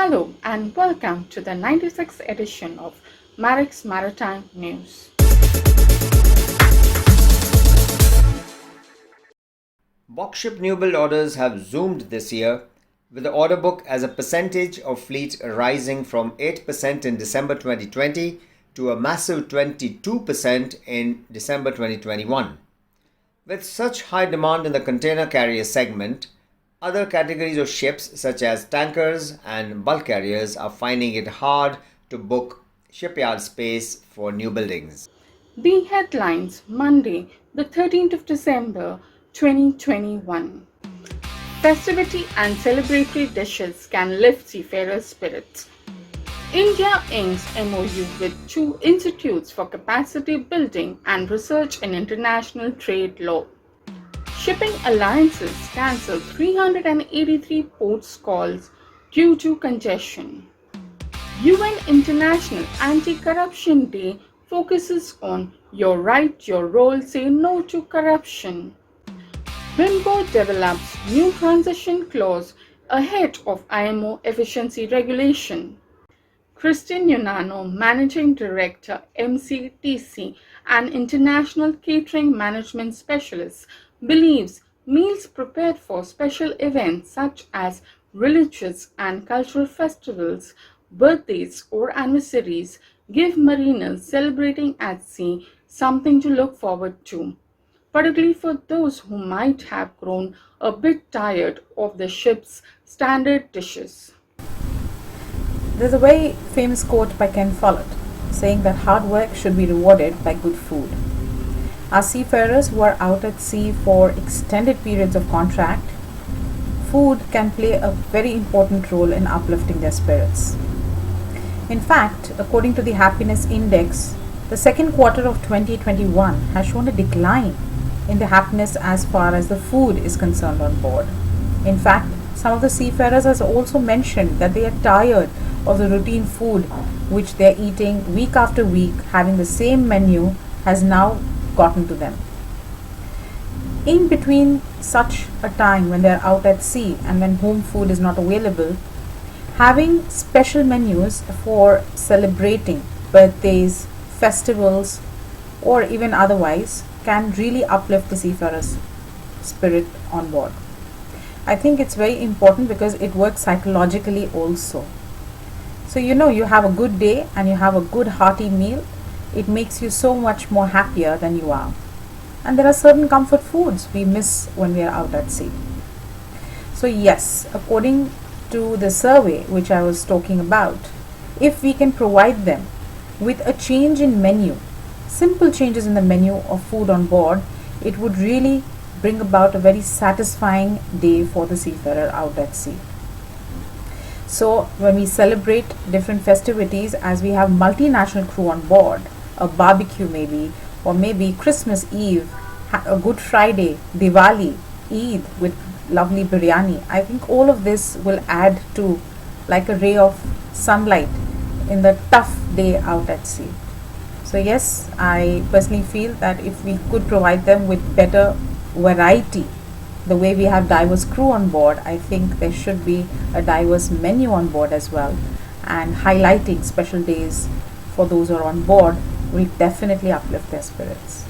Hello and welcome to the 96th edition of Marex Maritime News. BOXSHIP newbuild orders have zoomed this year, with the order book as a percentage of fleet rising from 8% in December 2020 to a massive 22% in December 2021. With such high demand in the container carrier segment, other categories of ships such as tankers and bulk carriers are finding it hard to book shipyard space for new buildings. The headlines Monday, the 13th of December 2021. Festivity and celebratory dishes can lift seafarers' spirits. India inks MOU with two institutes for capacity building and research in international trade law. Shipping alliances cancel 383 ports calls due to congestion. UN International Anti-Corruption Day focuses on your right, your role, say no to corruption. BIMCO develops new transition clause ahead of IMO efficiency regulation. Christine Yunano, Managing Director, MCTC, and International Catering Management Specialist, believes meals prepared for special events such as religious and cultural festivals, birthdays, or anniversaries give mariners celebrating at sea something to look forward to, particularly for those who might have grown a bit tired of the ship's standard dishes. There's a very famous quote by Ken Follett saying that hard work should be rewarded by good food. Our seafarers who are out at sea for extended periods of contract, food can play a very important role in uplifting their spirits. In fact, according to the Happiness Index, the second quarter of 2021 has shown a decline in the happiness as far as the food is concerned on board. In fact, some of the seafarers has also mentioned that they are tired of the routine food which they are eating week after week, having the same menu has now gotten to them. In between such a time when they are out at sea and when home food is not available, having special menus for celebrating birthdays, festivals, or even otherwise can really uplift the seafarer's spirit on board. I think it's very important because it works psychologically also. So you have a good day and you have a good hearty meal, it makes you so much more happier than you are. And there are certain comfort foods we miss when we are out at sea. So yes, according to the survey which I was talking about, if we can provide them with a change in menu, simple changes in the menu of food on board, it would really bring about a very satisfying day for the seafarer out at sea. So when we celebrate different festivities, as we have multinational crew on board, a barbecue maybe, or maybe Christmas Eve, a Good Friday, Diwali, Eid with lovely biryani, I think all of this will add to like a ray of sunlight in the tough day out at sea. So yes, I personally feel that if we could provide them with better variety, the way we have diverse crew on board, I think there should be a diverse menu on board as well, and highlighting special days for those who are on board will definitely uplift their spirits.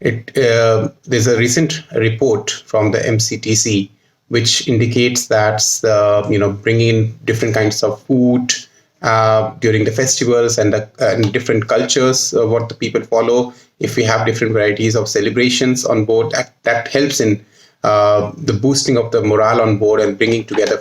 There's a recent report from the MCTC which indicates that bringing in different kinds of food during the festivals and different cultures, what the people follow. If we have different varieties of celebrations on board, that helps in the boosting of the morale on board and bringing together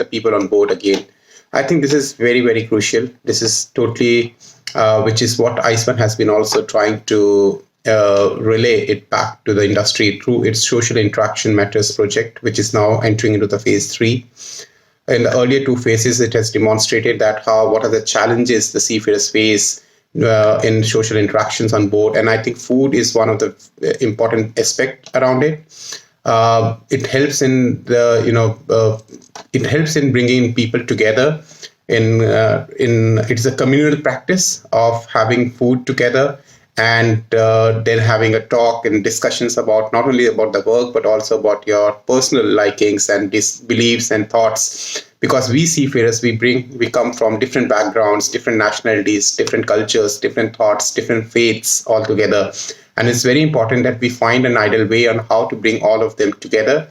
people on board again. I think this is very, very crucial. This is totally, which is what Iceman has been also trying to relay it back to the industry through its Social Interaction Matters project, which is now entering into the phase 3. In the earlier 2 phases, it has demonstrated that what are the challenges the seafarers face in social interactions on board, and I think food is one of the important aspects around it. It helps in it helps in bringing people together. It is a communal practice of having food together and then having a talk and discussions about not only about the work but also about your personal likings and beliefs and thoughts, because we seafarers, we come from different backgrounds, different nationalities, different cultures, different thoughts, different faiths all together, and it's very important that we find an ideal way on how to bring all of them together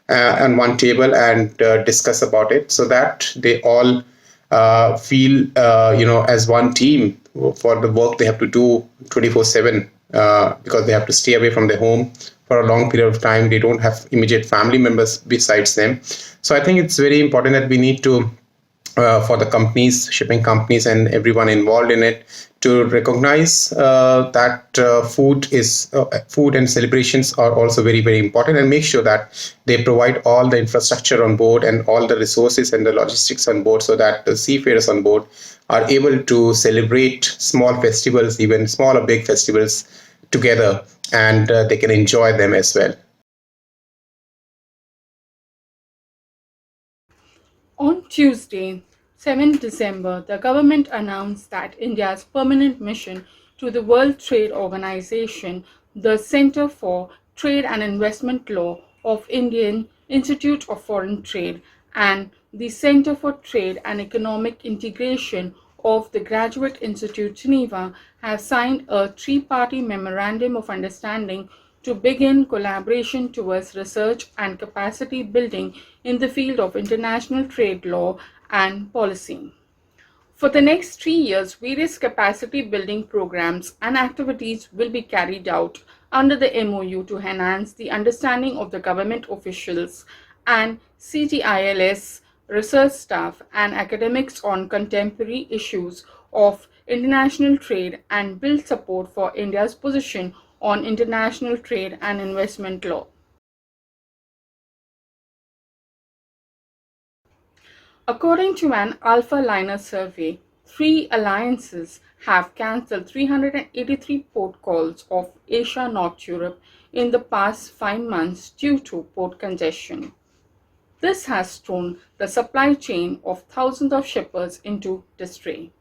on one table and discuss about it, so that they all feel as one team for the work they have to do 24/7, because they have to stay away from their home for a long period of time. They don't have immediate family members besides them. So I think it's very important that we need to, for the companies, shipping companies, and everyone involved in it, to recognize that food and celebrations are also very, very important, and make sure that they provide all the infrastructure on board and all the resources and the logistics on board, so that the seafarers on board are able to celebrate small festivals, even small or big festivals, together, and they can enjoy them as well. On Tuesday, 7th December, the government announced that India's permanent mission to the World Trade Organization, the Center for Trade and Investment Law of Indian Institute of Foreign Trade, and the Center for Trade and Economic Integration of the Graduate Institute Geneva have signed a three-party memorandum of understanding to begin collaboration towards research and capacity building in the field of international trade law and policy. For the next 3 years, various capacity building programs and activities will be carried out under the MOU to enhance the understanding of the government officials and CTILS research staff and academics on contemporary issues of international trade and build support for India's position on international trade and investment law. According to an Alpha Liner survey, three alliances have cancelled 383 port calls of Asia North Europe in the past 5 months due to port congestion. This has thrown the supply chain of thousands of shippers into disarray.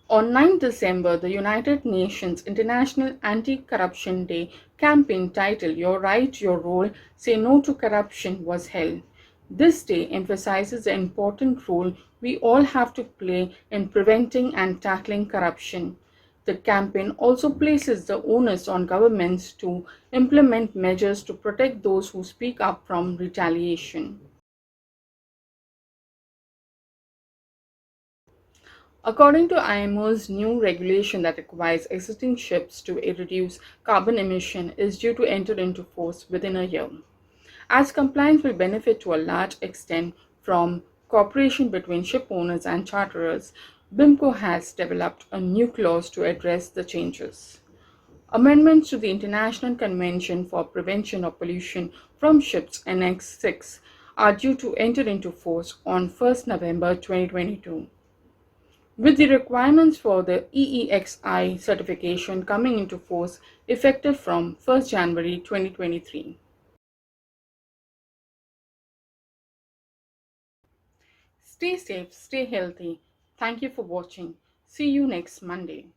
On 9 December, the United Nations International Anti-Corruption Day campaign titled Your Right, Your Role, Say No to Corruption was held. This day emphasizes the important role we all have to play in preventing and tackling corruption. The campaign also places the onus on governments to implement measures to protect those who speak up from retaliation. According to IMO's new regulation that requires existing ships to reduce carbon emission is due to enter into force within a year. As compliance will benefit to a large extent from cooperation between ship owners and charterers, BIMCO has developed a new clause to address the changes. Amendments to the International Convention for Prevention of Pollution from Ships Annex 6 are due to enter into force on 1st November 2022. With the requirements for the EEXI certification coming into force effective from 1st January 2023. Stay safe, stay healthy. Thank you for watching. See you next Monday.